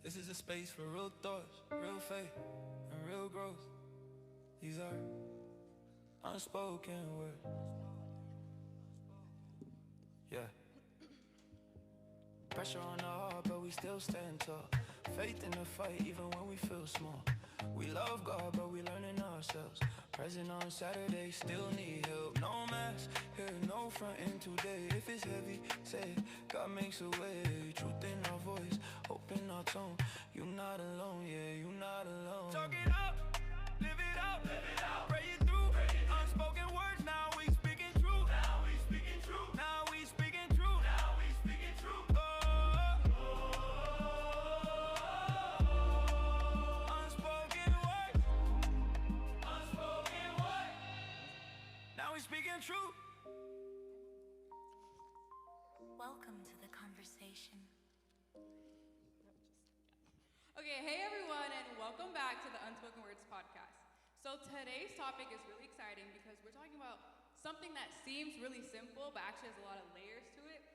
This is a space for real thoughts, real faith, and real growth. These are unspoken words. Yeah. Pressure on the heart, but we still stand tall. Faith in the fight, even when we feel small. We love God, but we learning ourselves. Present on Saturday, still need help. No mask, here, no frontin' today. If it's heavy, say it. God makes a way. Truth in our voice, hope in our tone. You not alone, yeah, you not alone. Talk it up, live it out, pray it through. Unspoken words, now we speaking truth. Now we speaking truth. Now we speaking truth. Now we speaking truth. Now we speaking truth. Welcome to the conversation. Okay, hey everyone, and welcome back to the Unspoken Words podcast. So today's topic is really exciting because we're talking about something that seems really simple, but actually has a lot of layers to it.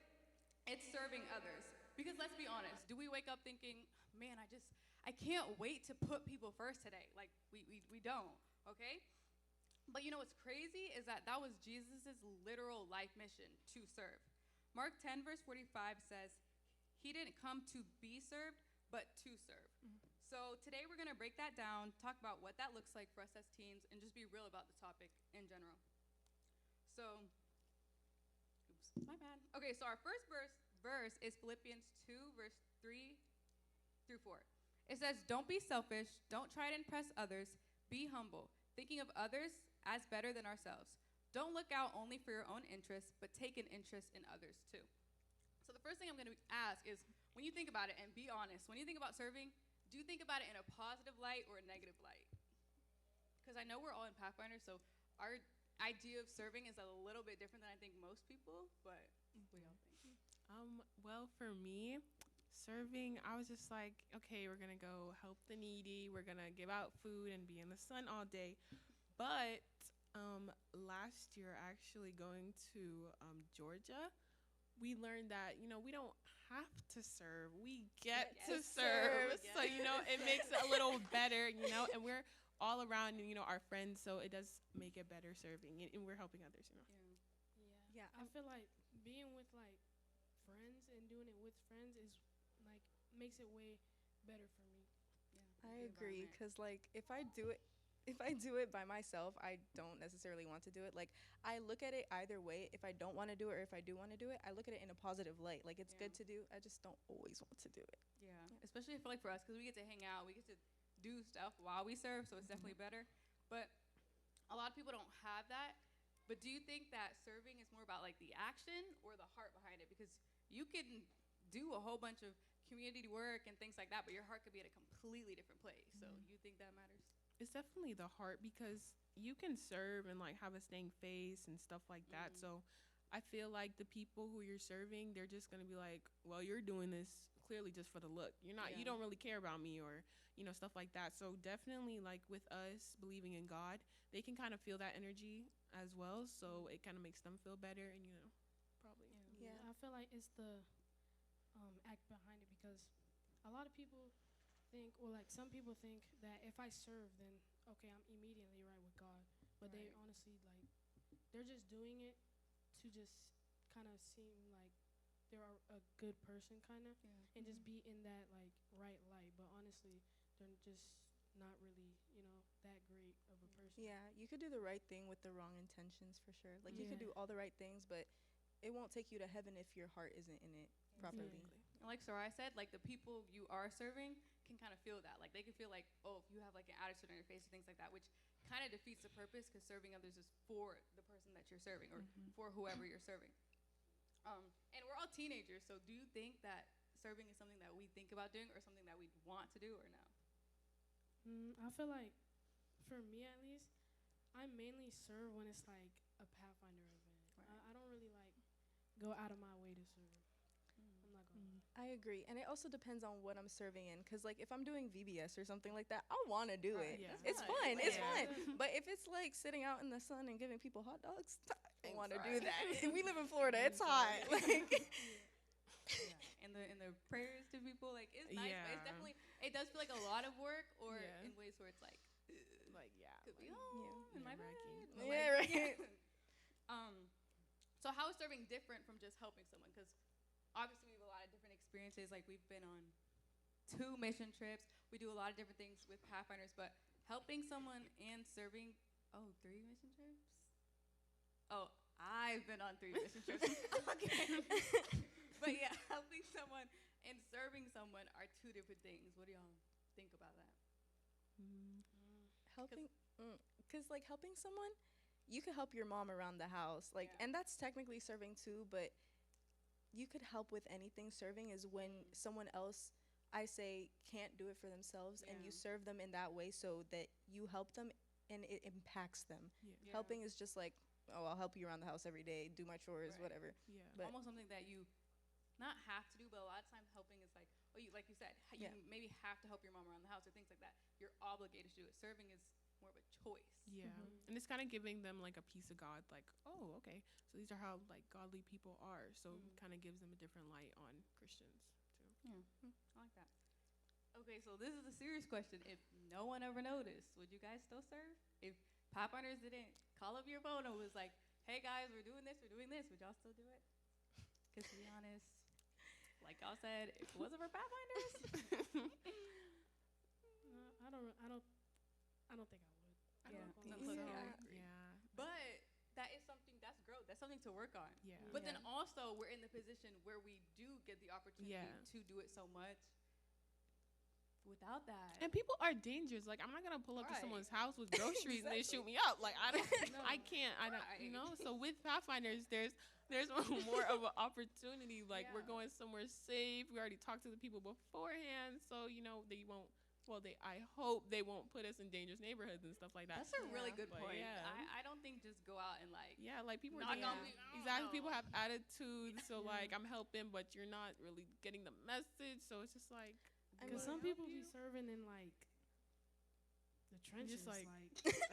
It's serving others. Because let's be honest, do we wake up thinking, man, I can't wait to put people first today? Like, we don't, okay? But you know what's crazy is that was Jesus' literal life mission, to serve. Mark 10 verse 45 says, he didn't come to be served, but to serve. Mm-hmm. So today we're gonna break that down, talk about what that looks like for us as teens, and just be real about the topic in general. So, oops, my bad. Okay, so our first verse is Philippians 2 verse 3 through 4. It says, don't be selfish, don't try to impress others, be humble, thinking of others as better than ourselves. Don't look out only for your own interests, but take an interest in others too. So the first thing I'm going to ask is, when you think about it, and be honest, when you think about serving, do you think about it in a positive light or a negative light? Because I know we're all in Pathfinder, so our idea of serving is a little bit different than I think most people, but what do y'all think? Well, for me, serving, I was just like, okay, we're going to go help the needy. We're going to give out food and be in the sun all day. But last year, actually going to Georgia, we learned that, we don't have to serve. We get to serve. Yes. So, it makes it a little better, and we're all around, our friends. So it does make it better serving, and we're helping others, Yeah, I feel like being with, friends and doing it with friends is, makes it way better for me. Yeah, I agree, because, if I do it by myself, I don't necessarily want to do it. I look at it either way. If I don't want to do it or if I do want to do it, I look at it in a positive light. It's good to do. I just don't always want to do it. Yeah. Especially I feel like for us, because we get to hang out, we get to do stuff while we serve, so it's definitely better. But a lot of people don't have that. But do you think that serving is more about the action or the heart behind it? Because you can do a whole bunch of community work and things like that, but your heart could be at a completely different place. So you think that matters? It's definitely the heart, because you can serve and have a staying face and stuff like that. So I feel like the people who you're serving, they're just going to be like, well, you're doing this clearly just for the look. You don't really care about me or, stuff like that. So definitely with us believing in God, they can kind of feel that energy as well. So it kind of makes them feel better and, probably. Yeah, I feel like it's the act behind it, because a lot of people think, or some people think that if I serve, then okay, I'm immediately right with God. But they honestly they're just doing it to just kind of seem like they're a good person, kind of, and just be in that right light. But honestly, they're just not really, that great of a person. Yeah, you could do the right thing with the wrong intentions for sure. You could do all the right things, but it won't take you to heaven if your heart isn't in it properly. Exactly. And like Sarai said, the people you are serving can kind of feel that. They can feel if you have an attitude on your face and things like that, which kind of defeats the purpose, because serving others is for the person that you're serving or for whoever you're serving. And we're all teenagers, so do you think that serving is something that we think about doing or something that we want to do or no? I feel like, for me at least, I mainly serve when it's a Pathfinder event. Right. I don't really go out of my way to serve. I'm not going to. I agree. And it also depends on what I'm serving in. Because, if I'm doing VBS or something like that, I want to do it. Yeah. It's fun. It's fun. But if it's sitting out in the sun and giving people hot dogs, I don't want to do that. We live in Florida. It's hot. And the prayers to people, it's nice, but it's definitely, it does feel like a lot of work, or Yeah. in ways where it's like, could be, Yeah. in my bed. nerve-wracking. But, Yeah, right. So how is serving different from just helping someone? Because obviously we have a lot of different experiences. Like we've been on 2 mission trips. We do a lot of different things with Pathfinders, but helping someone and serving, 3 mission trips? Oh, I've been on 3 mission trips. Okay. But yeah, helping someone and serving someone are 2 different things. What do y'all think about that? Helping, because like helping someone, you could help your mom around the house, like, Yeah. and that's technically serving too. But you could help with anything. Serving is when someone else, I say, can't do it for themselves, and you Yeah. serve them in that way so that you help them and it impacts them. Yeah. Yeah. Helping is just like, oh, I'll help you around the house every day, do my chores, Right. whatever. Yeah. But Almost something that you not have to do, but a lot of times helping is like, like you said, you Yeah. maybe have to help your mom around the house or things like that. You're obligated to do it. Serving is more of a choice. Yeah. And it's kind of giving them like a piece of God, like, oh, okay, so these are how like godly people are. So kind of gives them a different light on Christians too. Yeah, I like that. Okay, so this is a serious question. If no one ever noticed, would you guys still serve? If Pathfinders didn't call up your phone and was like, hey guys, we're doing this, would y'all still do it? Because to be honest, like y'all said, if it wasn't for Pathfinders, I don't think I would. Yeah. I'm not gonna No, lie. look, Yeah. I agree. Yeah. But that's growth. That's something to work on. Yeah. But then Yeah. also we're in the position where we do get the opportunity Yeah. to do it so much. Without that, And people are dangerous. Like, I'm not gonna pull up to Right. someone's house with groceries and they shoot me up. Like, I don't, No. I can't, I don't, Right. So with Pathfinders, there's more of an opportunity. Like, we're Yeah. going somewhere safe. We already talked to the people beforehand, so they won't. Well, I hope they won't put us in dangerous neighborhoods and stuff like that. that's a really Yeah. good But point. yeah. I don't think just go out and like Yeah, like people are knock on dangerous. people. I don't Exactly. know. People have attitudes, so like I'm helping, but you're not really getting the message. So it's just like, I Because mean, some people be serving in like the trenches, like-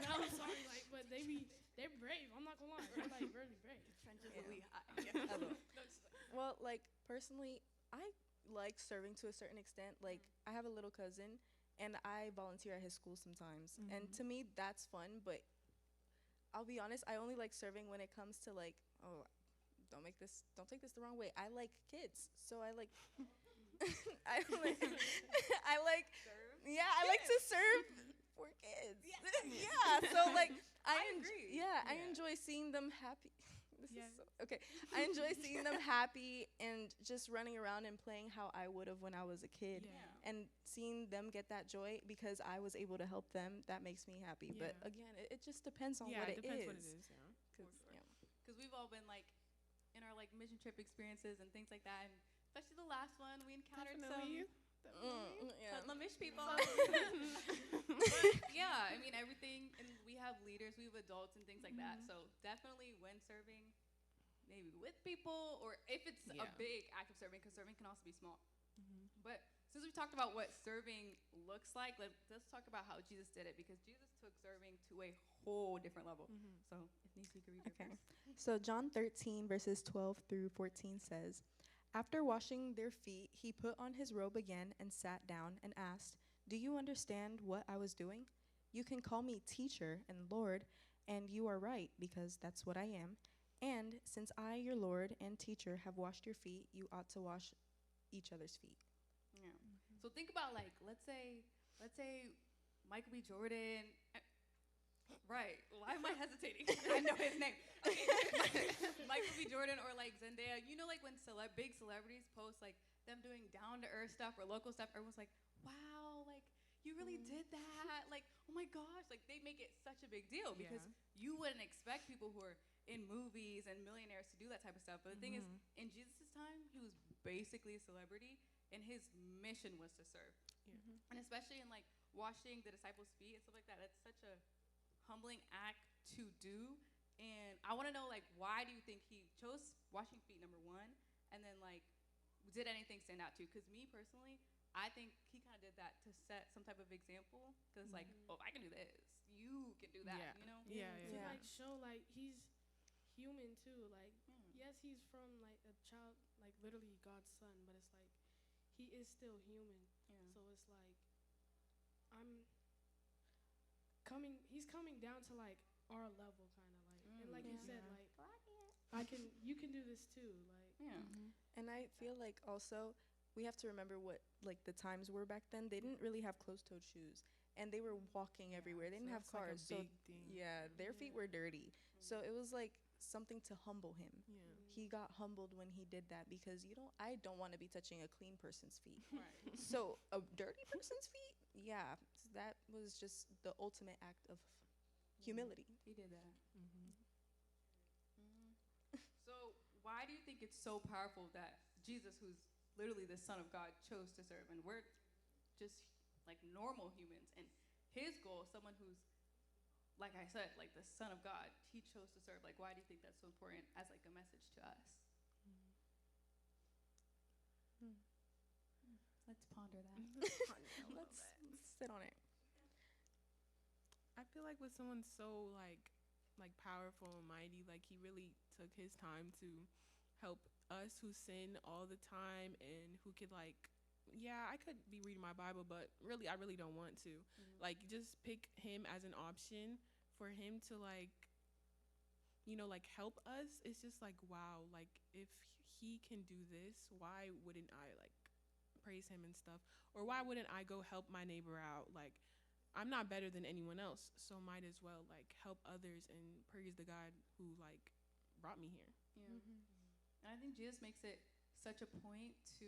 no, I'm sorry, like, but they're brave. I'm not gonna lie, they're like really brave. trenches Yeah. of Lehigh. I will. Well, like personally, I like serving to a certain extent. Like I have a little cousin, and I volunteer at his school sometimes, and to me that's fun. But I'll be honest, I only like serving when it comes to like, oh, don't take this the wrong way. I like kids, so I like, I like, yeah, I like to serve for kids. Yeah, so like I agree. Yeah, I Yeah. enjoy seeing them happy. This Yeah. is so, okay. I enjoy seeing them happy and just running around and playing how I would have when I was a kid. yeah. And seeing them get that joy because I was able to help them, that makes me happy. But Yeah. again, it just depends on Yeah, what it it depends is. what it is. Yeah. 'Cause, For sure. yeah. Because we've all been like in our like mission trip experiences and things like that, and especially the last one, we encountered Definitely. Yeah. Hoodlumish people. But yeah, I mean everything, and we have leaders, we have adults and things like that. So definitely when serving, maybe with people, or if it's a Yeah. big act of serving, because serving can also be small. But since we talked about what serving looks like, let's talk about how Jesus did it, because Jesus took serving to a whole different level. So if Nisa, you could read Okay. it first. So John 13 verses 12 through 14 says, after washing their feet, he put on his robe again and sat down and asked, do you understand what I was doing? You can call me teacher and Lord, and you are right, because that's what I am. And since I, your Lord and teacher, have washed your feet, you ought to wash each other's feet. Yeah. So think about like, let's say Michael B. Jordan. Right. Why am I hesitating? I know his name. Okay. Michael B. Jordan or like Zendaya. You know, like when big celebrities post like them doing down to earth stuff or local stuff, everyone's like, wow, like you really did that. Like, oh my gosh, like they make it such a big deal because you wouldn't expect people who are in movies and millionaires to do that type of stuff. But the thing is, in Jesus' time, he was basically a celebrity, and his mission was to serve. And especially in like washing the disciples' feet and stuff like that, that's such a humbling act to do. And I want to know, like, why do you think he chose washing feet, number one, and then like, did anything stand out to you? Because me personally, I think he kind of did that to set some type of example. Because like, oh, I can do this, you can do that. Yeah. You know? Yeah. To Yeah. like show like he's human too. Like yes, he's from like a child, like literally God's son, but it's like he is still human. Yeah. So it's like I'm he's coming down to like our level kind of like, and like you Yeah. said, Yeah. like you can do this too, like. Yeah. And I feel like also we have to remember what like the times were back then. They didn't really have closed-toed shoes, and they were walking everywhere. They didn't have that's like a cars, so big thing. yeah, their feet were dirty. So it was like something to humble him. Yeah. He got humbled when he did that because I don't want to be touching a clean person's feet. Right. So a dirty person's feet, yeah, that was just the ultimate act of humility. He did that. Mm-hmm. So why do you think it's so powerful that Jesus, who's literally the Son of God, chose to serve, and we're just like normal humans, and his goal, someone who's, like I said, like the Son of God, he chose to serve. Like, why do you think that's so important as like a message to us? Let's ponder that. Let's sit on it. I feel like with someone so like powerful and mighty, like he really took his time to help us who sin all the time and who could like, yeah, I could be reading my Bible, but really I really don't want to. Like just pick him as an option for him to like, you know, like help us. It's just like, wow, like if he can do this, why wouldn't I like praise him and stuff? Or why wouldn't I go help my neighbor out? Like I'm not better than anyone else, so might as well like help others and praise the God who like brought me here. Yeah. And I think Jesus makes it such a point to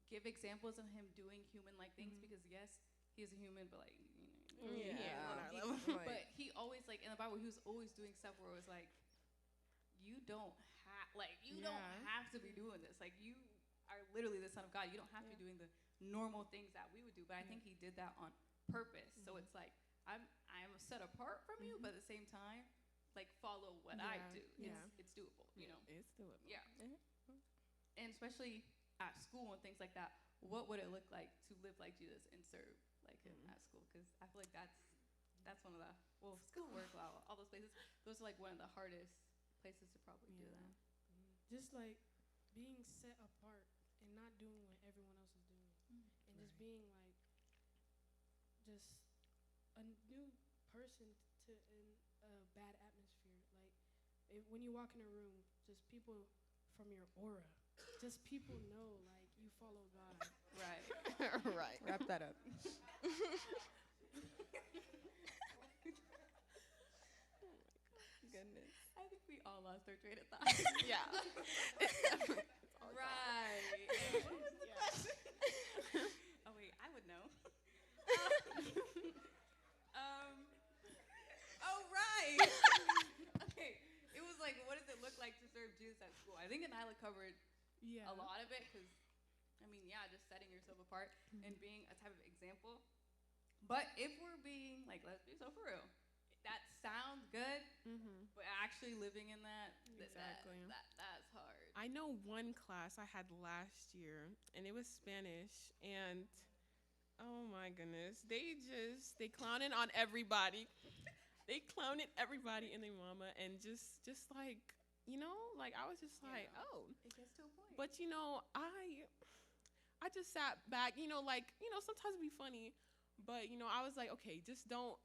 give examples of him doing human-like things because yes, he's a human, but like but he always like in the Bible he was always doing stuff where it was like you don't have to be doing this. Like you are literally the Son of God. You don't have to be doing the normal things that we would do. But I think he did that on purpose. So it's like I'm set apart from you, but at the same time, like follow what I do. It's doable, you know. It's doable. Yeah. And especially at school and things like that, what would it look like to live like Jesus and serve like him at school? Because I feel like that's one of the schoolwork, all those places. Those are like one of the hardest places to probably do that. Just like being set apart and not doing what everyone else is doing, and just being like just a new person to in a bad atmosphere. Like when you walk in a room, just people from your aura, just people know like you follow God. Right. Right. Wrap that up. Goodness. I think we all lost our train of thought. Yeah. Right. What was the question? Oh wait, I would know. Oh right. Okay. It was like, what does it look like to serve Jesus at school? I think Anila covered a lot of it because, I mean, yeah, just setting yourself apart and being a type of example. But if we're being like, let's be so for real. That sounds good, but actually living in that, Exactly. that's hard. I know one class I had last year, and it was Spanish, and oh my goodness, they clowning on everybody. They clowned everybody and their mama, and just like, you know, like I was just like, oh. It gets to a point. But you know, I just sat back, you know, like, you know, sometimes it'd be funny, but you know, I was like, okay, just don't,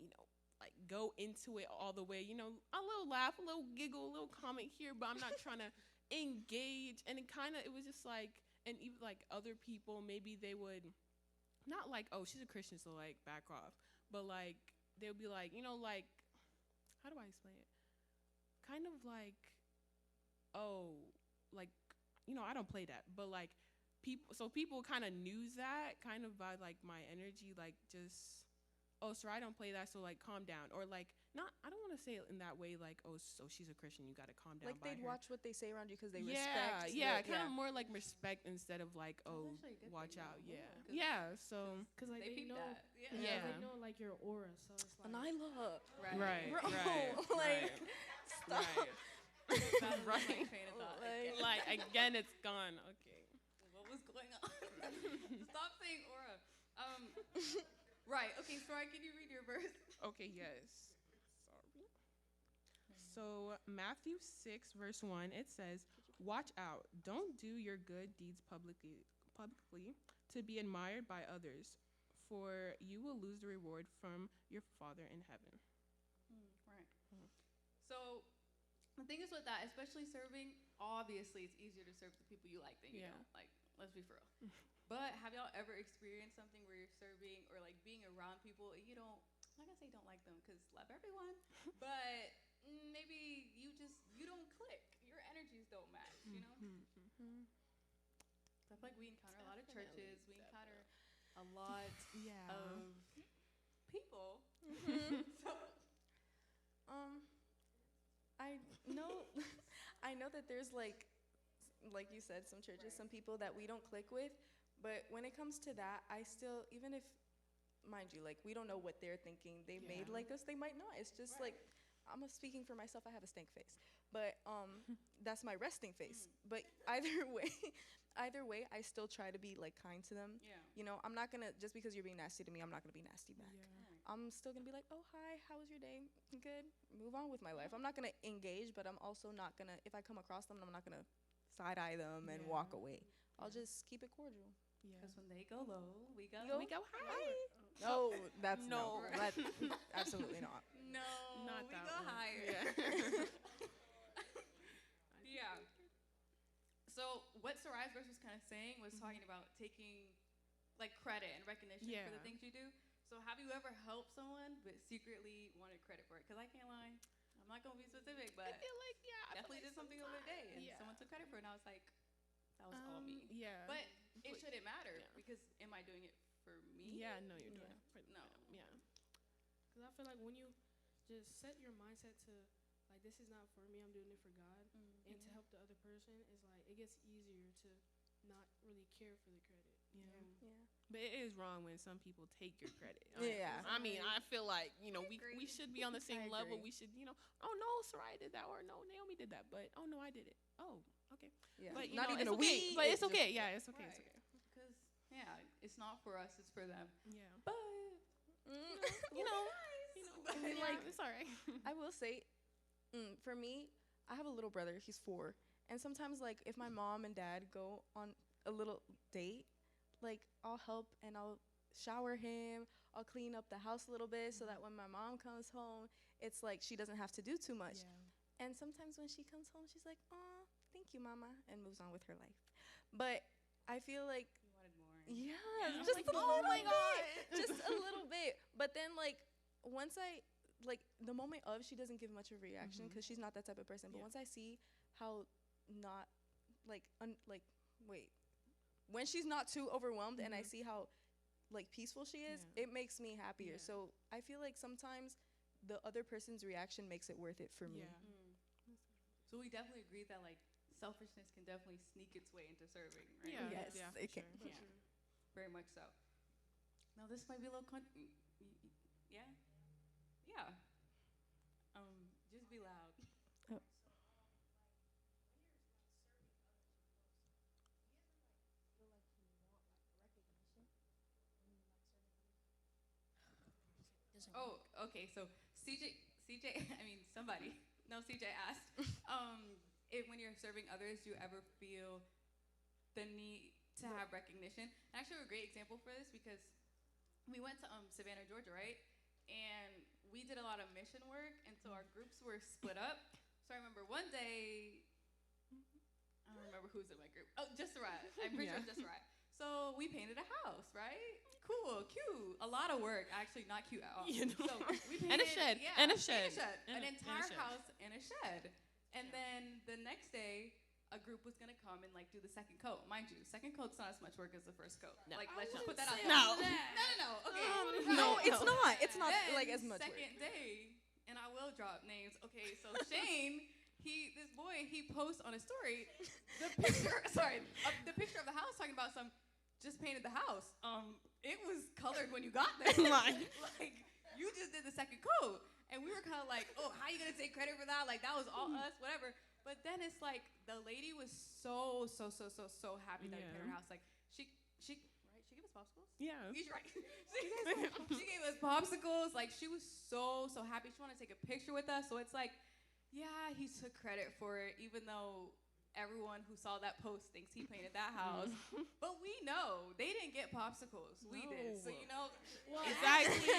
you know, like go into it all the way, you know, a little laugh, a little giggle, a little comment here, but I'm not trying to engage. And it was just like, and even like other people, maybe they would not like, oh, she's a Christian, so like back off, but like they would be like, you know, like, how do I explain it? Kind of like, oh, like, you know, I don't play that, but like people kind of knew that kind of by like my energy, like just, oh, sir, I don't play that, so like calm down. Or like, not, I don't want to say it in that way, like, oh, so she's a Christian, you got to calm down. Like they'd watch what they say around you because they respect. respect. Kind of more like respect instead of like, oh, watch out. Yeah. So because like they know, that. they know like your aura, so it's like Anila. Right. Bro, right. stop. Right. Train of thought. Like again, it's gone. Okay. What was going on? Stop saying aura. Right. Okay, Sora, can you read your verse? Okay, yes. Sorry. So Matthew 6, verse 1, it says, "Watch out. Don't do your good deeds publicly to be admired by others, for you will lose the reward from your Father in heaven. Right. So the thing is with that, especially serving, obviously it's easier to serve the people you like than you Yeah. don't. Like, let's be for real. But have y'all ever experienced something where you're serving or like being around people and you don't, I'm not gonna say don't like them because love everyone, but maybe you don't click. Your energies don't match, you know? So I feel like we encounter a lot of churches, we encounter a lot Yeah. of people. So I know I know that there's like you said, some churches, some people that we don't click with, but when it comes to that, I still, even if, mind you, like we don't know what they're thinking, they made Yeah. like us, they might not. It's just like, I'm speaking for myself, I have a stank face, but that's my resting face. But either way, I still try to be like kind to them. yeah. You know, I'm not gonna, just because you're being nasty to me, I'm not gonna be nasty back. I'm still gonna be like, oh, hi, how was your day? Good. Move on with my life. I'm not gonna engage, but I'm also not gonna, if I come across them, I'm not gonna side eye them and Yeah. walk away. I'll just keep it cordial. Because when they go low, we go. We go high. No, that's no. No. That, absolutely not. No, Not we that go one. higher. Yeah. Yeah. So what Sarai's verse was kind of saying was talking about taking like credit and recognition for the Yeah. things you do. So have you ever helped someone but secretly wanted credit for it? Because I can't lie, I'm not gonna be specific, but I feel like definitely did something over the day and Yeah. someone took credit for it, and I was like, that was all me. Yeah. But it shouldn't matter Yeah. because am I doing it for me? yeah, no, you're doing Yeah. it. For No. them. Yeah. Because I feel like when you just set your mindset to, like, this is not for me, I'm doing it for God, and to help the other person, is like, it gets easier to not really care for the credit. Yeah. Yeah. But it is wrong when some people take your credit. Yeah. I mean, I feel like, we agree. should be on the same I level. agree. We should, oh no, Sarai did that, or no, Naomi did that, but oh no, I did it. Oh, okay. Yeah. But not even it's a okay. we. But it's okay. Yeah, it's okay. Right. It's okay. Because yeah, it's not for us, it's for them. Yeah. But You know, But I mean, like, it's all right. I will say, for me, I have a little brother. He's 4, and sometimes, like, if my mom and dad go on a little date, like, I'll help and I'll shower him. I'll clean up the house a little bit so that when my mom comes home, it's like she doesn't have to do too much. Yeah. And sometimes when she comes home, she's like, "Aw, thank you, mama," and moves on with her life. But I feel like, you wanted more. yeah, I'm just like, a oh little my bit, God. just a little bit. But then, like, once I, like, the moment of, she doesn't give much of a reaction because she's not that type of person. But Yeah. once I see how not, like, when she's not too overwhelmed and I see how, like, peaceful she is, Yeah. it makes me happier. Yeah. So I feel like sometimes the other person's reaction makes it worth it for me. Yeah. So we definitely agree that like selfishness can definitely sneak its way into serving, right? Yeah. Yes, Yeah, it for can. sure. Yeah. Very much so. Now this might be a little yeah? Yeah. Just be loud. Oh, okay. So CJ, I mean somebody. No, CJ asked. If when you're serving others, do you ever feel the need to have recognition? And actually, a great example for this because we went to Savannah, Georgia, right? And we did a lot of mission work, and so our groups were split up. So I remember one day, I don't remember who's in my group. Oh, just right. I'm pretty sure it's just right. So we painted a house, right? Cool, cute. A lot of work, actually, not cute at all. You know? So we painted, And a shed. yeah, And a shed. An And a entire shed. house and a shed. And then the next day, a group was gonna come and like do the second coat. Mind you, second coat's not as much work as the first coat. No. Like let's just put that out say there. all No. Okay. No, it's not. It's not Then, like as much work. second day, and I will drop names. Okay, so Shane, this boy, he posts on his story the picture. The picture of the house talking about just painted the house. It was colored when you got there. Like you just did the second coat, and we were kind of like, oh, how you gonna take credit for that? Like that was all us, whatever. But then it's like the lady was so happy that we painted her house. Like she right? She gave us popsicles. Yeah. He's right. She gave us popsicles. Like she was so happy. She wanted to take a picture with us. So it's like, yeah, he took credit for it, even though everyone who saw that post thinks he painted that house. But we know they didn't get popsicles. We did. So, you know, Well, Exactly.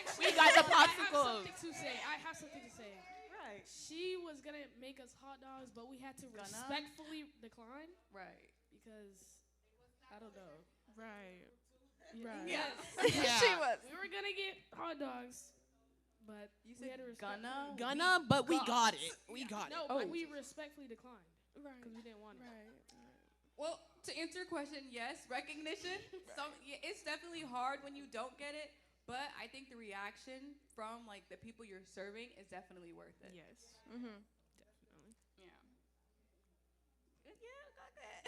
actually, We got the I have popsicles. something to say. I have something to say. right. She was gonna make us hot dogs, but we had to respectfully decline Right. because I don't know. Right. Right. Yes. Yeah. She was. We were gonna get hot dogs, but You we had said to respectfully. Gonna, but we got it. We got it. No, Oh. but we respectfully declined Right. because we didn't want it. Right. Well, to answer your question, yes, recognition. It's definitely hard when you don't get it, but I think the reaction from like the people you're serving is definitely worth it. Yes. Mm-hmm. Definitely. Yeah. Yeah, got that.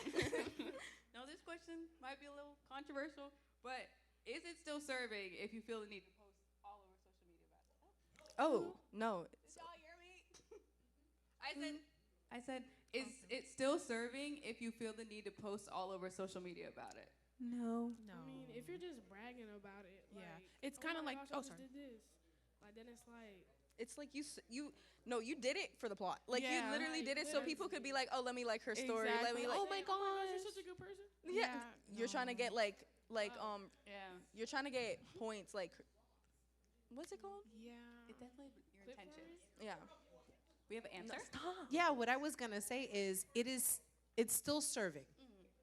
No, this question might be a little controversial, but is it still serving if you feel the need to post all over social media about it? Oh no. Did y'all hear me? I said, is it still serving if you feel the need to post all over social media about it? No. No. I mean, if you're just bragging about it, Yeah. like, It's kinda my like- gosh, I oh, just sorry. did this. Like then it's like, It's like you did it for the plot. Like Yeah. you literally Like, did it so people could be like, oh, let me like her story. Let me Exactly. like. Oh my oh my gosh, you're gosh. such a good person. Yeah. You're trying to get like Yeah. you're trying to get points like. What's it called? Yeah. It definitely your Clip for intentions. Yeah. We have an answer? Yeah, what I was gonna say is it's still serving.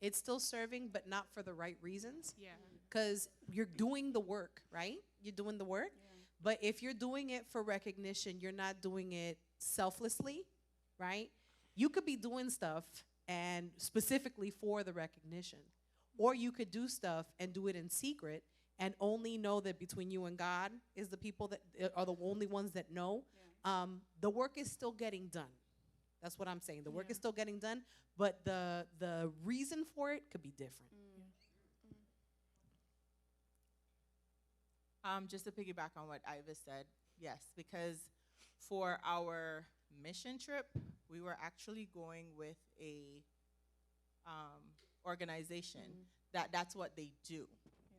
It's still serving, but not for the right reasons. Yeah. Because you're doing the work, right? You're doing the work. But if you're doing it for recognition, you're not doing it selflessly, right? You could be doing stuff and specifically for the recognition. Or you could do stuff and do it in secret and only know that between you and God is the people that are the only ones that know. The work is still getting done. That's what I'm saying. The work is still getting done, but the reason for it could be different. Just to piggyback on what Iva said, yes, because for our mission trip, we were actually going with a organization that's what they do.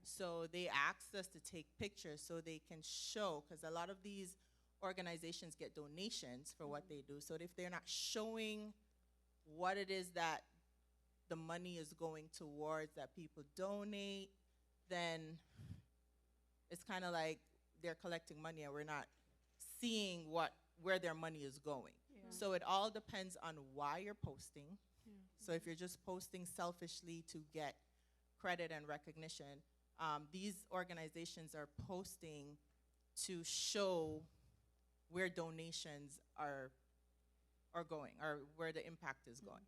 So they asked us to take pictures so they can show, because a lot of these organizations get donations for what they do. So if they're not showing what it is that the money is going towards, that people donate, then it's kind of like they're collecting money and we're not seeing where their money is going. So it all depends on why you're posting. So if you're just posting selfishly to get credit and recognition, these organizations are posting to show where donations are going, or where the impact is going.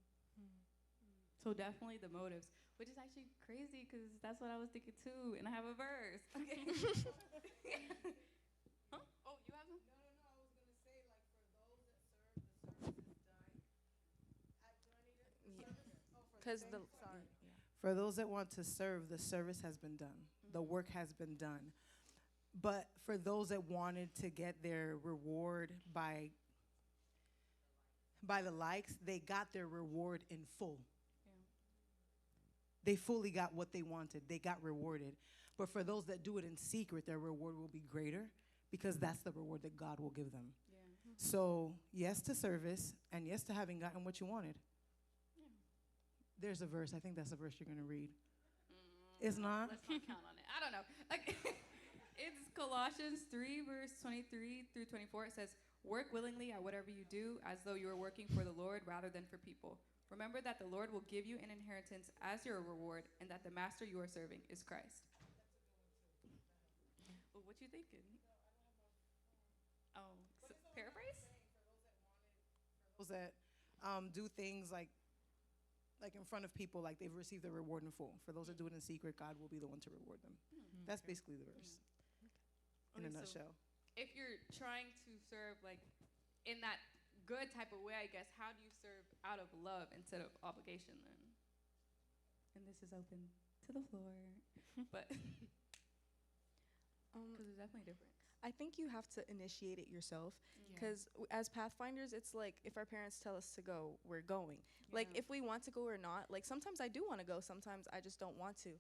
So definitely the motives, which is actually crazy because that's what I was thinking too, and I have a verse. Okay. Huh? Oh, you have one? Because the For those that want to serve, the service has been done. The work has been done. But for those that wanted to get their reward by the likes, they got their reward in full. They fully got what they wanted. They got rewarded. But for those that do it in secret, their reward will be greater because that's the reward that God will give them. So yes to service, and yes to having gotten what you wanted. There's a verse. I think that's the verse you're going to read. It's not? Let's not count on it. I don't know. Like, it's Colossians 3, verse 23 through 24. It says, "Work willingly at whatever you do, as though you are working for the Lord rather than for people. Remember that the Lord will give you an inheritance as your reward, and that the master you are serving is Christ." Well, what you thinking? Oh, paraphrase? Those that do things like in front of people, like they've received their reward in full. For those that do it in secret, God will be the one to reward them. That's basically the verse in a Okay, so nutshell. if you're trying to serve like in that good type of way, I guess, how do you serve out of love instead of obligation then? And this is open to the floor. But because there's definitely a difference. I think you have to initiate it yourself because as Pathfinders, it's like if our parents tell us to go, we're going. Like if we want to go or not, like sometimes I do want to go, sometimes I just don't want to.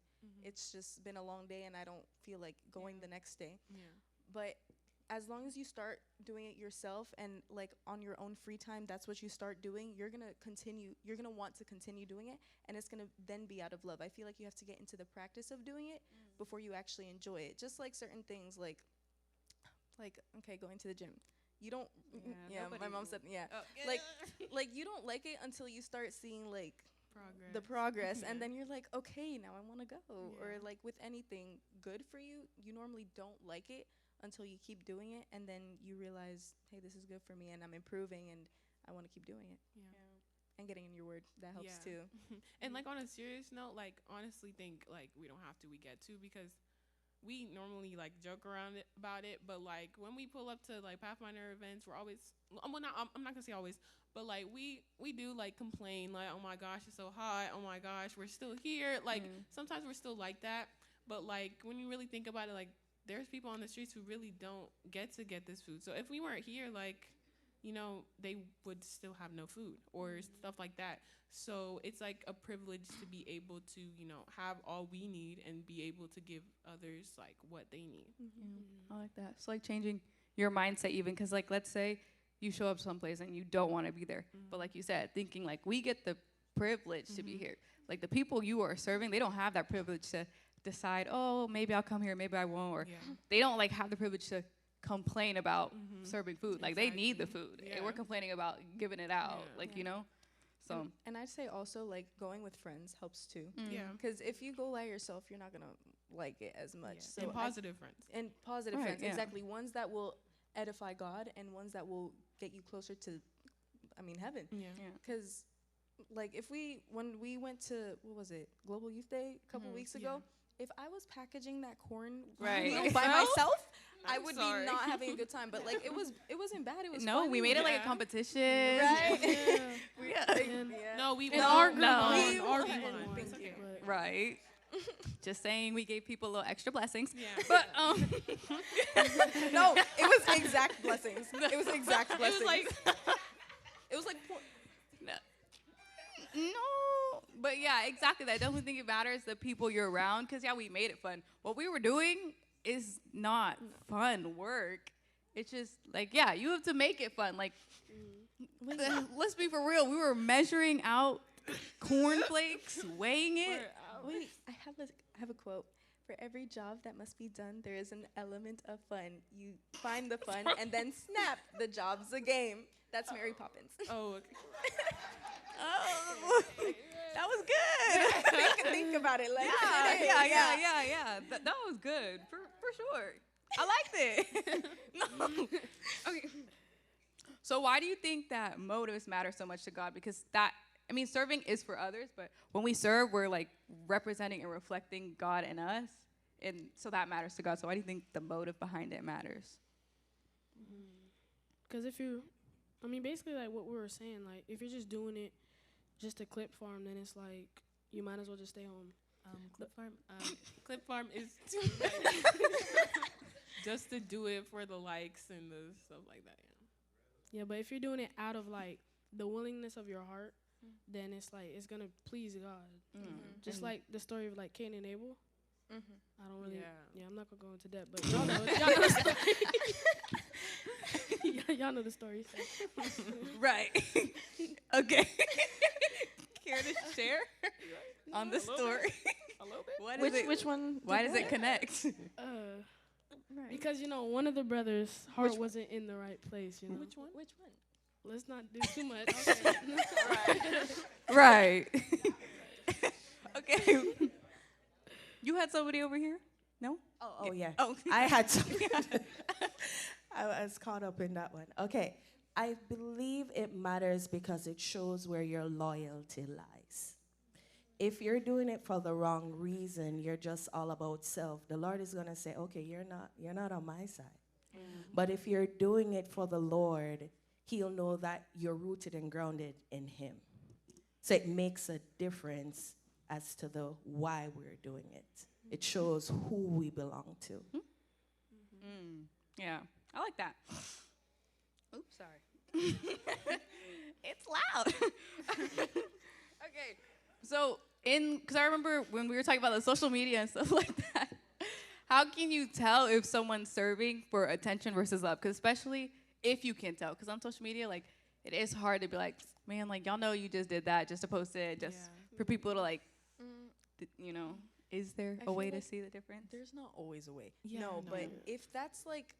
It's just been a long day and I don't feel like going the next day. But as long as you start doing it yourself and like on your own free time, that's what you start doing, you're gonna want to continue doing it, and it's gonna then be out of love. I feel like you have to get into the practice of doing it before you actually enjoy it. Just like certain things, like okay, going to the gym. You don't my mom said like you don't like it until you start seeing like the progress, and then you're like, okay, now I want to go. Or like with anything good for you, you normally don't like it until you keep doing it, and then you realize, hey, this is good for me, and I'm improving, and I want to keep doing it. And getting in your word, that helps too. And like on a serious note, like honestly think like we don't have to, we get to, because we normally like joke around about it, but like when we pull up to like Pathfinder events, we're always, I'm not gonna say always, but like we do like complain like, oh my gosh, it's so hot, oh my gosh, we're still here. Like sometimes we're still like that, but like when you really think about it, like there's people on the streets who really don't get to get this food. So if we weren't here, like, you know, they would still have no food or stuff like that. So it's like a privilege to be able to, you know, have all we need and be able to give others like what they need. I like that. It's like changing your mindset even, because like let's say you show up someplace and you don't want to be there, but like you said, thinking like we get the privilege to be here. Like the people you are serving, they don't have that privilege to decide, oh, maybe I'll come here, maybe I won't, or they don't like have the privilege to complain about serving food. Like they need the food, and we're complaining about giving it out. Like you know. So and I'd say also like going with friends helps too. Yeah. Because if you go by yourself, you're not gonna like it as much. So and positive friends. And positive friends, exactly. Ones that will edify God and ones that will get you closer to, heaven. Yeah. Because like when we went to, what was it, Global Youth Day a couple weeks ago, if I was packaging that corn by myself, I would be not having a good time. But like it wasn't bad. It was no, funny. we made it like a competition, right? No, we and won. Thank you. Right. Just saying, we gave people a little extra blessings. Yeah. But no, it was exact blessings. It was exact blessings. It was like no, but yeah, exactly. I definitely think it matters the people you're around, because we made it fun. What we were doing is not fun work. It's just like you have to make it fun. Like let's be for real. We were measuring out cornflakes, weighing it. Wait, I have a quote. For every job that must be done, there is an element of fun. You find the fun and then snap, the job's a game. That's Mary Poppins. Oh, okay. Oh, that was good. Think about it. Like, yeah. That was good for sure. I liked it. No. Okay. So why do you think that motives matter so much to God? Because serving is for others, but when we serve, we're like representing and reflecting God in us, and so that matters to God. So why do you think the motive behind it matters? Because if you, basically like what we were saying, like if you're just doing it just to clip farm, then it's like you might as well just stay home. Clip farm is just to do it for the likes and the stuff like that. Yeah, but if you're doing it out of like the willingness of your heart, then it's like it's gonna please God. Just like the story of like Cain and Abel. I don't really. Yeah, I'm not gonna go into depth, but y'all know the story. Y'all know the story. So. Right. Okay. Care to share on the story? A little bit. Which one? Why does it connect? Right. Because one of the brothers' heart wasn't in the right place. Which one? Let's not do too much. Okay. Right. Okay. You had somebody over here? No? Oh yeah. Oh. I had somebody. I was caught up in that one. Okay. I believe it matters because it shows where your loyalty lies. If you're doing it for the wrong reason, you're just all about self, the Lord is going to say, okay, you're not on my side. But if you're doing it for the Lord, He'll know that you're rooted and grounded in Him. So it makes a difference as to the why we're doing it. It shows who we belong to. Yeah, I like that. Oops, sorry. It's loud. Okay, so because I remember when we were talking about the social media and stuff like that, how can you tell if someone's serving for attention versus love? Because especially if you can tell. Because on social media, like, it is hard to be like, man, like, y'all know you just did that just to post it, just for people to, like, you know. Is there I a feel way to like see the difference? There's not always a way. Yeah, no, no. but if that's like,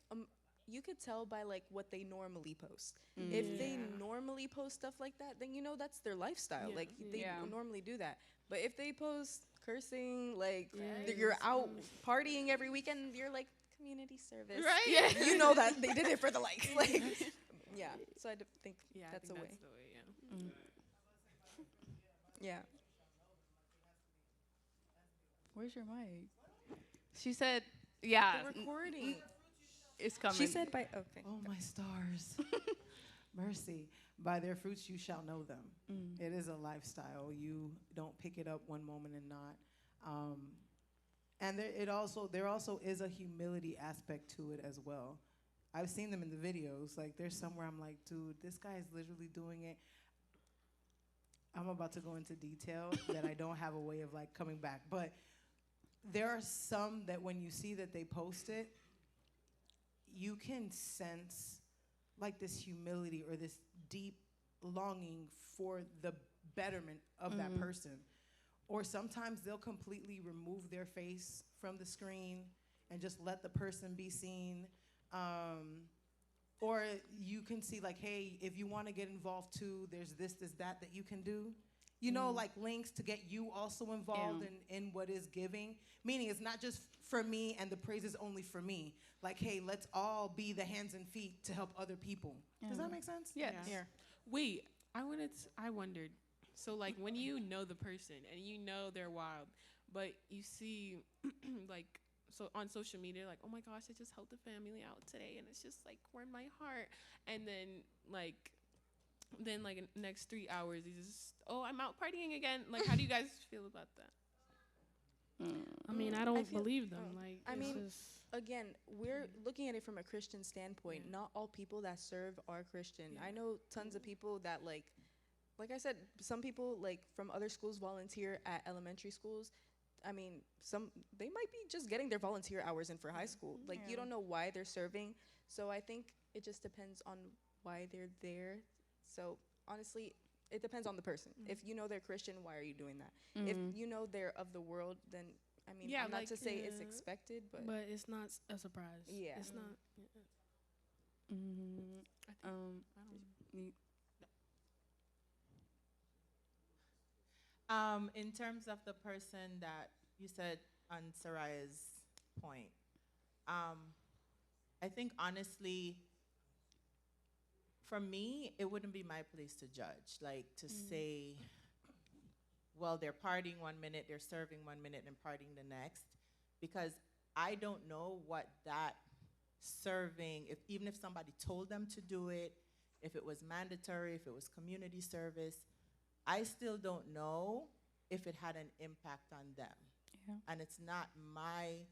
you could tell by like what they normally post. If they normally post stuff like that, then you know that's their lifestyle. Yeah. Like they Yeah. normally do that. But if they post cursing, like you're out partying every weekend, you're like community service. Right? Yeah. You know that they did it for the likes. Like, yeah. So I think Yeah, I that's think a way. that's the way. Yeah. Yeah. Where's your mic? She said, yeah. The recording. It's coming. She said by okay. Oh, my stars. Mercy. By their fruits you shall know them. It is a lifestyle. You don't pick it up one moment and not. And there also is a humility aspect to it as well. I've seen them in the videos. Like, there's somewhere I'm like, dude, this guy is literally doing it. I'm about to go into detail that I don't have a way of, like, coming back. But there are some that when you see that they post it, you can sense, like, this humility or this deep longing for the betterment of that person. Or sometimes they'll completely remove their face from the screen and just let the person be seen. Or you can see, like, hey, if you want to get involved too, there's this, that you can do. You know, like links to get you also involved in what is giving. Meaning it's not just for me and the praise is only for me. Like, hey, let's all be the hands and feet to help other people. Does that make sense? Yes. Yeah. Wait, I wondered. So, like, when you know the person and you know they're wild, but you see, like, so on social media, like, oh my gosh, I just helped the family out today, and it's just like warmed my heart. And then next 3 hours, you just, oh, I'm out partying again. Like, how do you guys feel about that? I mean, I don't believe them. Like, I it's mean, just, again, we're looking at it from a Christian standpoint. Not all people that serve are Christian. I know tons of people that like I said, some people like from other schools volunteer at elementary schools. I mean, they might be just getting their volunteer hours in for high school. Like, you don't know why they're serving. So I think it just depends on why they're there. So honestly, it depends on the person. If you know they're Christian, why are you doing that? If you know they're of the world, then I mean, Yeah, I'm not like, to say it's expected, but it's not a surprise. Yeah. It's not. In terms of the person that you said on Saraya's point, I think honestly, for me, it wouldn't be my place to judge, like to say, well, they're partying 1 minute, they're serving 1 minute, and partying the next, because I don't know what that serving, even if somebody told them to do it, if it was mandatory, if it was community service, I still don't know if it had an impact on them. Yeah. And it's not my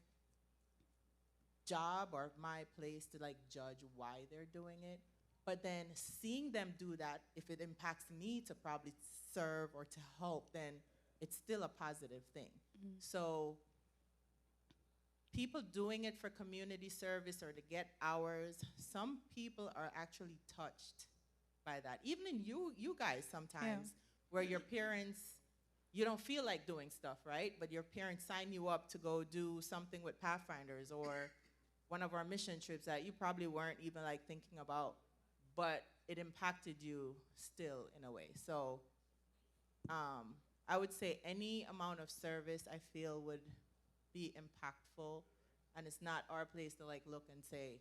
job or my place to like judge why they're doing it. But then seeing them do that, if it impacts me to probably serve or to help, then it's still a positive thing. So people doing it for community service or to get hours, some people are actually touched by that. Even in you guys sometimes, where your parents, you don't feel like doing stuff, right? But your parents sign you up to go do something with Pathfinders or one of our mission trips that you probably weren't even like thinking about, but it impacted you still in a way. So I would say any amount of service I feel would be impactful, and it's not our place to like look and say,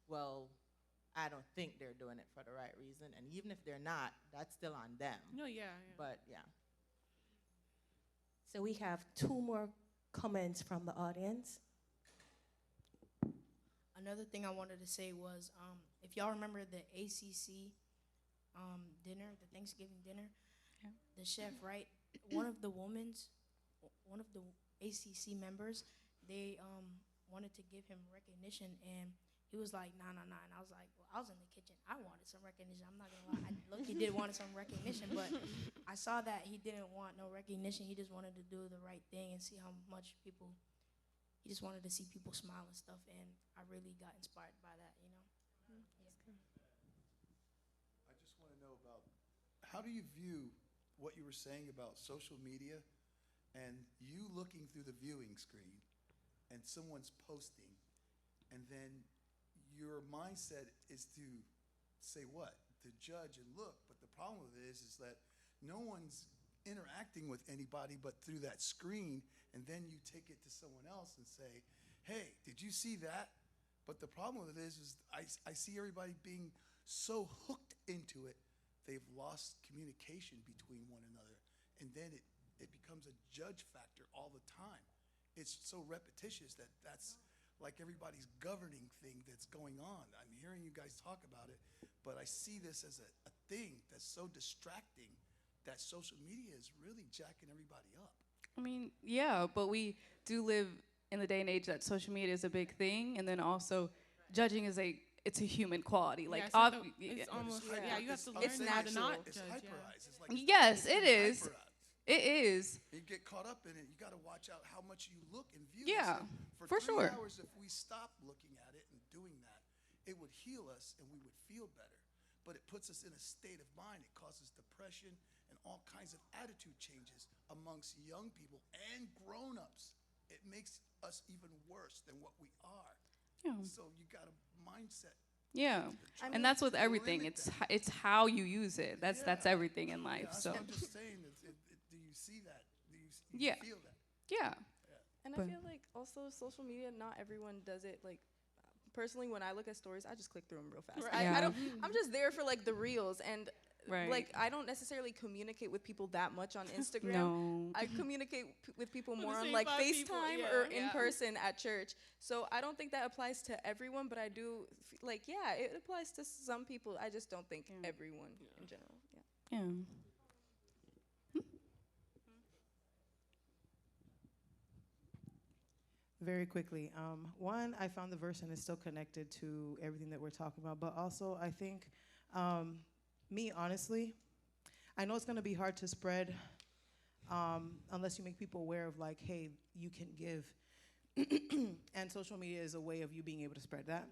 well, I don't think they're doing it for the right reason. And even if they're not, that's still on them. No, yeah. But yeah. So we have 2 more comments from the audience. Another thing I wanted to say was, if y'all remember the ACC dinner, the Thanksgiving dinner, the chef, right? One of the ACC members, they wanted to give him recognition, and he was like, nah. And I was like, well, I was in the kitchen. I wanted some recognition. I'm not going to lie. I look-y did want some recognition, but I saw that he didn't want no recognition. He just wanted to do the right thing and see how much people he just wanted to see people smile and stuff, and I really got inspired by that, you know. I just want to know about, how do you view what you were saying about social media and you looking through the viewing screen and someone's posting, and then your mindset is to say what? To judge and look, but the problem with it is that no one's interacting with anybody but through that screen, and then you take it to someone else and say, hey, did you see that? But the problem with it is I see everybody being so hooked into it, they've lost communication between one another. And then it becomes a judge factor all the time. It's so repetitious that's like everybody's governing thing that's going on. I'm hearing you guys talk about it, but I see this as a thing that's so distracting that social media is really jacking everybody up. I mean, yeah, but we do live in the day and age that social media is a big thing, and then also judging is it's a human quality. Like, it's almost you have to learn it's how to not It's judge. hyperized. It's like yes, it is. hyperized. It is. You get caught up in it. You got to watch out how much you look and view. Yeah, this. for 3 sure. hours, if we stop looking at it and doing that, it would heal us and we would feel better. But it puts us in a state of mind. It causes depression and all kinds of attitude changes amongst young people and grown-ups. It makes us even worse than what we are. Yeah. So you got a mindset. Yeah, and that's with everything. It's how you use it. That's everything in life. Yeah, so I'm just saying. Do you see that? Do you feel that? Yeah. And I feel like also social media, not everyone does it. Like personally, when I look at stories, I just click through them real fast. Right. I don't. I'm just there for like the reels, and Right. like I don't necessarily communicate with people that much on Instagram. No. I communicate with people more the on same like 5 FaceTime people, yeah. or in Yeah. person at church. So I don't think that applies to everyone, but I do like it applies to some people. I just don't think everyone in general. Yeah. Yeah. Very quickly. One, I found the verse and it's still connected to everything that we're talking about. But also, I think, me, honestly, I know it's going to be hard to spread unless you make people aware of, like, hey, you can give. And social media is a way of you being able to spread that.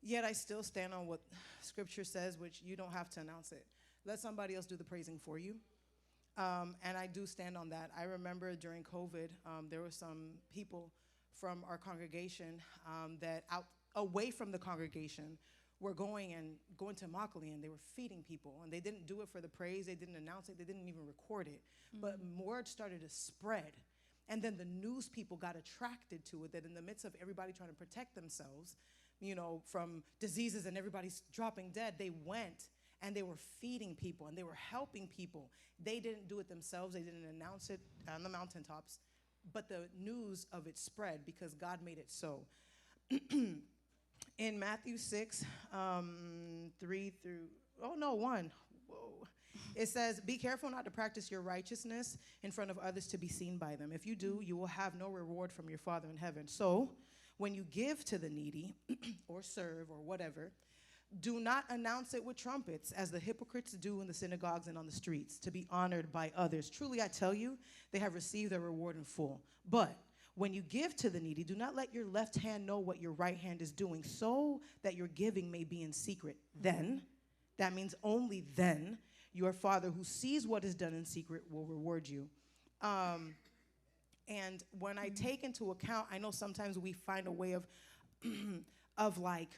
Yet I still stand on what Scripture says, which you don't have to announce it. Let somebody else do the praising for you. And I do stand on that. I remember during COVID, there were some people from our congregation that away from the congregation were going to Immokalee, and they were feeding people. And they didn't do it for the praise. They didn't announce it. They didn't even record it. But word started to spread. And then the news people got attracted to it, that in the midst of everybody trying to protect themselves, from diseases and everybody's dropping dead, they went and they were feeding people and they were helping people. They didn't do it themselves. They didn't announce it on the mountaintops. But the news of it spread because God made it so. In Matthew 6, 1. Whoa. It says, be careful not to practice your righteousness in front of others to be seen by them. If you do, you will have no reward from your Father in heaven. So when you give to the needy or serve or whatever, do not announce it with trumpets, as the hypocrites do in the synagogues and on the streets, to be honored by others. Truly, I tell you, they have received their reward in full. But when you give to the needy, do not let your left hand know what your right hand is doing, so that your giving may be in secret. Then, that means only then, your Father who sees what is done in secret will reward you. And when I take into account, I know sometimes we find a way of like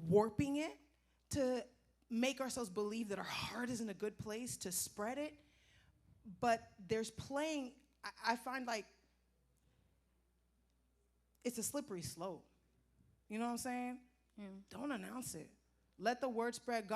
warping it to make ourselves believe that our heart is in a good place to spread it. But there's playing, I find like it's a slippery slope. You know what I'm saying? Yeah. Don't announce it. Let the word spread.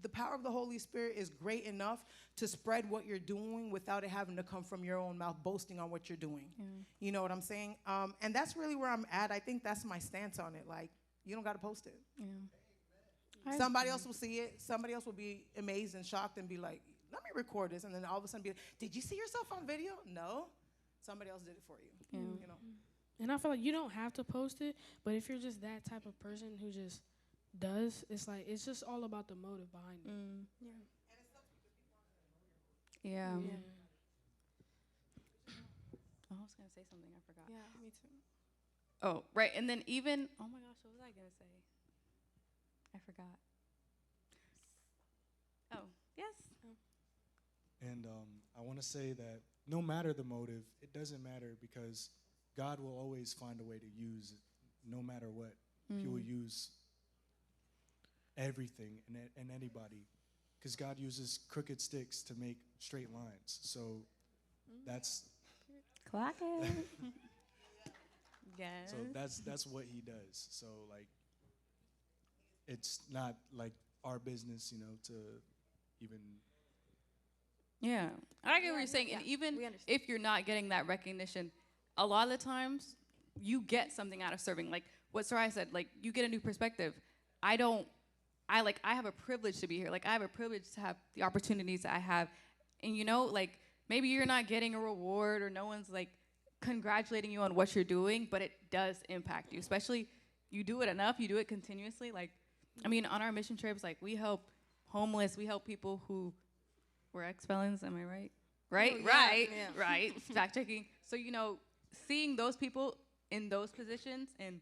The power of the Holy Spirit is great enough to spread what you're doing without it having to come from your own mouth, boasting on what you're doing. Yeah. You know what I'm saying? And that's really where I'm at. I think that's my stance on it. Like, you don't got to post it. Yeah. Somebody else will see it. Somebody else will be amazed and shocked and be like, let me record this. And then all of a sudden be like, did you see yourself on video? No. Somebody else did it for you. Yeah. You know? And I feel like you don't have to post it, but if you're just that type of person who just does, it's just all about the motive behind it. Yeah. Oh, I was gonna say something. I forgot. Yeah, me too. Oh, right. And then even, oh my gosh, what was I gonna say? I forgot. Oh, yes. And I want to say that no matter the motive, it doesn't matter because God will always find a way to use it, no matter what. He will use everything and anybody because God uses crooked sticks to make straight lines. So that's Clock it. Yes. so that's what he does. So like it's not like our business, to even Yeah. I get what you're saying. And even we understand. if you're not getting that recognition, a lot of the times you get something out of serving. Like what Sarai said, like you get a new perspective. I have a privilege to be here. Like I have a privilege to have the opportunities that I have. And like maybe you're not getting a reward or no one's like congratulating you on what you're doing, but it does impact you. Especially you do it enough, you do it continuously. Like, I mean, on our mission trips, like we help homeless, we help people who were ex-felons, am I right? Right, Oh, yeah, right. Fact checking. So, seeing those people in those positions, and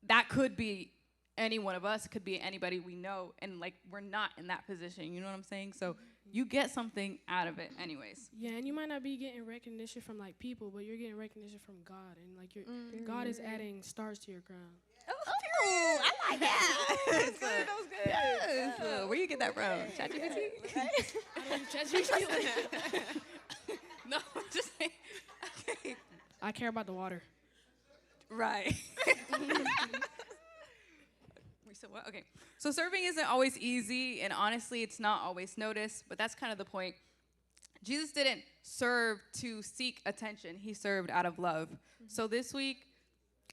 that could be any one of us, it could be anybody we know, and like we're not in that position, you know what I'm saying? So you get something out of it anyways. Yeah, and you might not be getting recognition from like people, but you're getting recognition from God, and like God is adding stars to your crown. Oh, I like that. That was good. That was good. Yes. Where you get that from? ChatGPT? I don't ChatGPT. No, I'm just saying. Okay. I care about the water. Right. We said what? Okay. So serving isn't always easy, and honestly, it's not always noticed, but that's kind of the point. Jesus didn't serve to seek attention. He served out of love. So this week,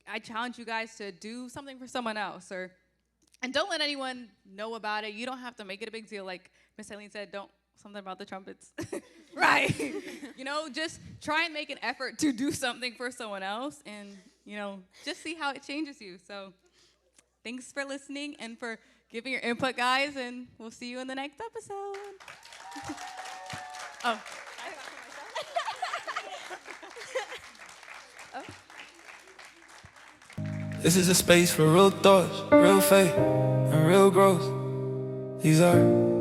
I challenge you guys to do something for someone else, and don't let anyone know about it. You don't have to make it a big deal. Like Miss Eileen said, don't something about the trumpets. Right. Just try and make an effort to do something for someone else and, just see how it changes you. So thanks for listening and for giving your input, guys, and we'll see you in the next episode. Oh. This is a space for real thoughts, real faith, and real growth. These are